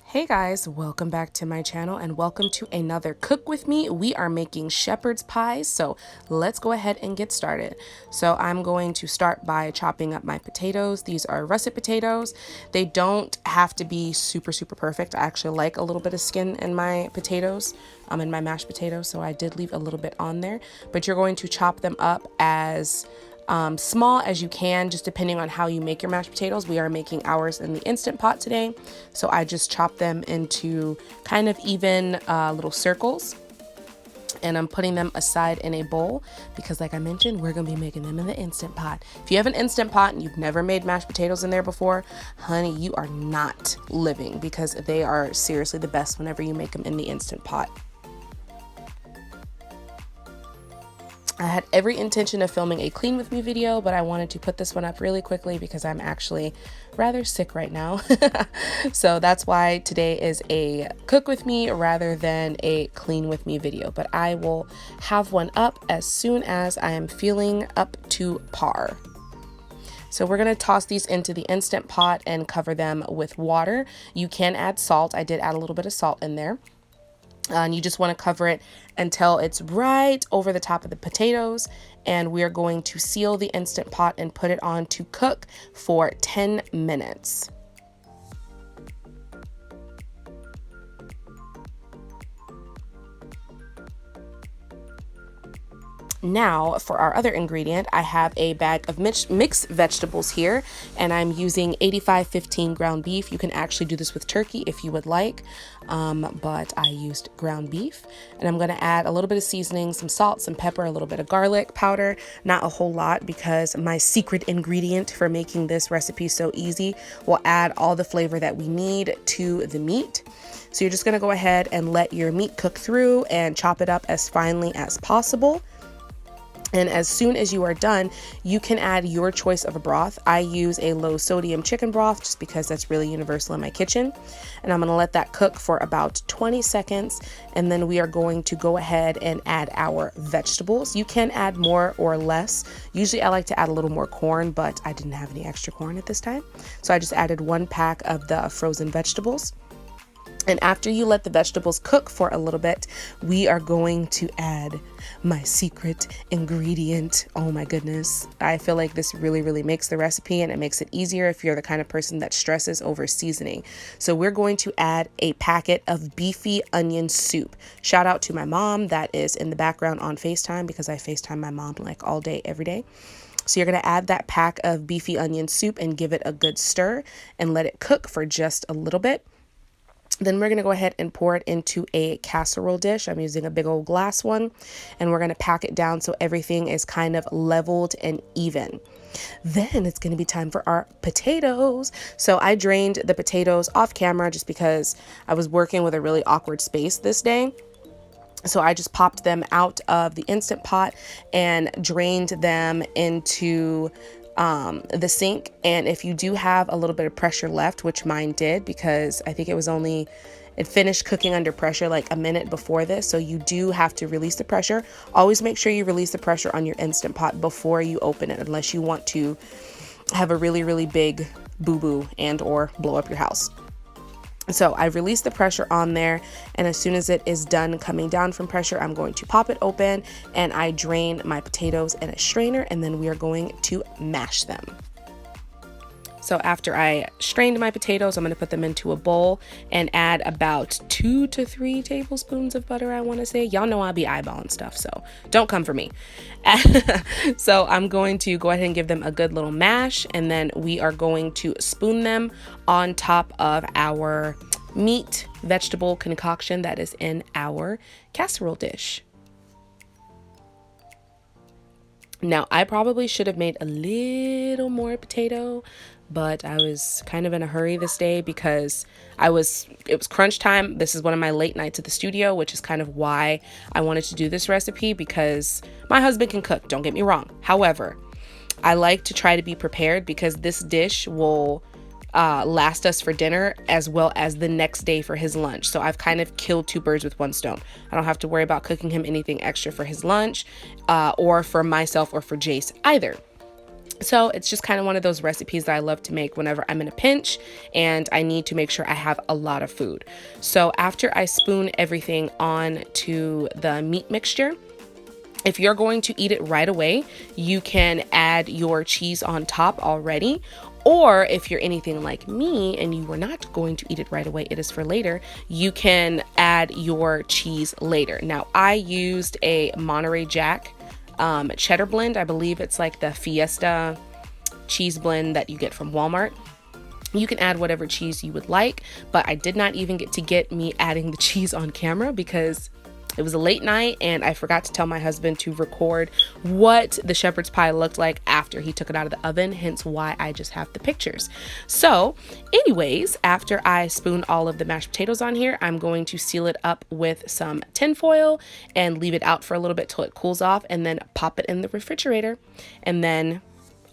Hey guys, welcome back to my channel and welcome to another cook with me. We are making shepherd's pies, so let's go ahead and get started. So I'm going to start by chopping up my potatoes. These are russet potatoes. They don't have to be super perfect. I actually like a little bit of skin in my potatoes, in my mashed potatoes, so I did leave a little bit on there. But you're going to chop them up as small as you can, just depending on how you make your mashed potatoes. We are making ours in the Instant Pot today, so I just chop them into kind of even little circles, and I'm putting them aside in a bowl because, like I mentioned, we're gonna be making them in the Instant Pot. If you have an Instant Pot and you've never made mashed potatoes in there before, honey, you are not living, because they are seriously the best whenever you make them in the Instant Pot. I had every intention of filming a clean with me video, but I wanted to put this one up really quickly because I'm actually rather sick right now. So that's why today is a cook with me rather than a clean with me video, but I will have one up as soon as I am feeling up to par. So we're going to toss these into the Instant Pot and cover them with water. You can add salt. I did add a little bit of salt in there. And you just want to cover it until it's right over the top of the potatoes. And we're going to seal the Instant Pot and put it on to cook for 10 minutes. Now for our other ingredient, I have a bag of mixed vegetables here, and I'm using 85/15 ground beef. You can actually do this with turkey if you would like, but I used ground beef. And I'm going to add a little bit of seasoning, some salt, some pepper, a little bit of garlic powder, not a whole lot, because my secret ingredient for making this recipe so easy will add all the flavor that we need to the meat. So you're just going to go ahead and let your meat cook through and chop it up as finely as possible. And as soon as you are done, you can add your choice of a broth. I use a low sodium chicken broth just because that's really universal in my kitchen. And I'm going to let that cook for about 20 seconds. And then we are going to go ahead and add our vegetables. You can add more or less. Usually I like to add a little more corn, but I didn't have any extra corn at this time. So I just added 1 pack of the frozen vegetables. And after you let the vegetables cook for a little bit, we are going to add my secret ingredient. Oh my goodness. I feel like this really makes the recipe, and it makes it easier if you're the kind of person that stresses over seasoning. So we're going to add a packet of beefy onion soup. Shout out to my mom that is in the background on FaceTime, because I FaceTime my mom like all day, every day. So you're going to add that pack of beefy onion soup and give it a good stir and let it cook for just a little bit. Then we're going to go ahead and pour it into a casserole dish. I'm using a big old glass one, and we're going to pack it down so everything is kind of leveled and even. Then it's going to be time for our potatoes. So I drained the potatoes off camera just because I was working with a really awkward space this day. So I just popped them out of the Instant Pot and drained them into the sink. And if you do have a little bit of pressure left, which mine did, because I think it finished cooking under pressure like a minute before this, so you do have to release the pressure. Always make sure you release the pressure on your Instant Pot before you open it, unless you want to have a really big boo-boo and or blow up your house. So I released the pressure on there, and as soon as it is done coming down from pressure, I'm going to pop it open and I drain my potatoes in a strainer, and then we are going to mash them. So after I strained my potatoes, I'm going to put them into a bowl and add about 2 to 3 tablespoons of butter, I want to say. Y'all know I'll be eyeballing stuff, so don't come for me. So I'm going to go ahead and give them a good little mash, and then we are going to spoon them on top of our meat vegetable concoction that is in our casserole dish. Now, I probably should have made a little more potato, but I was kind of in a hurry this day because it was crunch time. This is one of my late nights at the studio, which is kind of why I wanted to do this recipe, because my husband can cook, don't get me wrong. However, I like to try to be prepared because this dish will last us for dinner as well as the next day for his lunch. So I've kind of killed 2 birds with 1 stone. I don't have to worry about cooking him anything extra for his lunch or for myself or for Jace either. So it's just kind of one of those recipes that I love to make whenever I'm in a pinch and I need to make sure I have a lot of food. So after I spoon everything on to the meat mixture, if you're going to eat it right away, you can add your cheese on top already. Or if you're anything like me and you were not going to eat it right away, it is for later, you can add your cheese later. Now, I used a Monterey Jack cheddar blend. I believe it's like the Fiesta cheese blend that you get from Walmart. You can add whatever cheese you would like, but I did not even get me adding the cheese on camera because it was a late night and I forgot to tell my husband to record what the shepherd's pie looked like after he took it out of the oven, hence why I just have the pictures. So anyways, after I spoon all of the mashed potatoes on here, I'm going to seal it up with some tin foil and leave it out for a little bit till it cools off and then pop it in the refrigerator. And then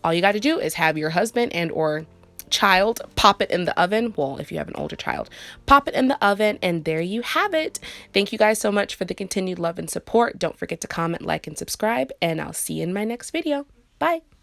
all you got to do is have your husband and or child pop it in the oven. Well, if you have an older child, pop it in the oven, and there you have it. Thank you guys so much for the continued love and support. Don't forget to comment, like, and subscribe, and I'll see you in my next video. Bye.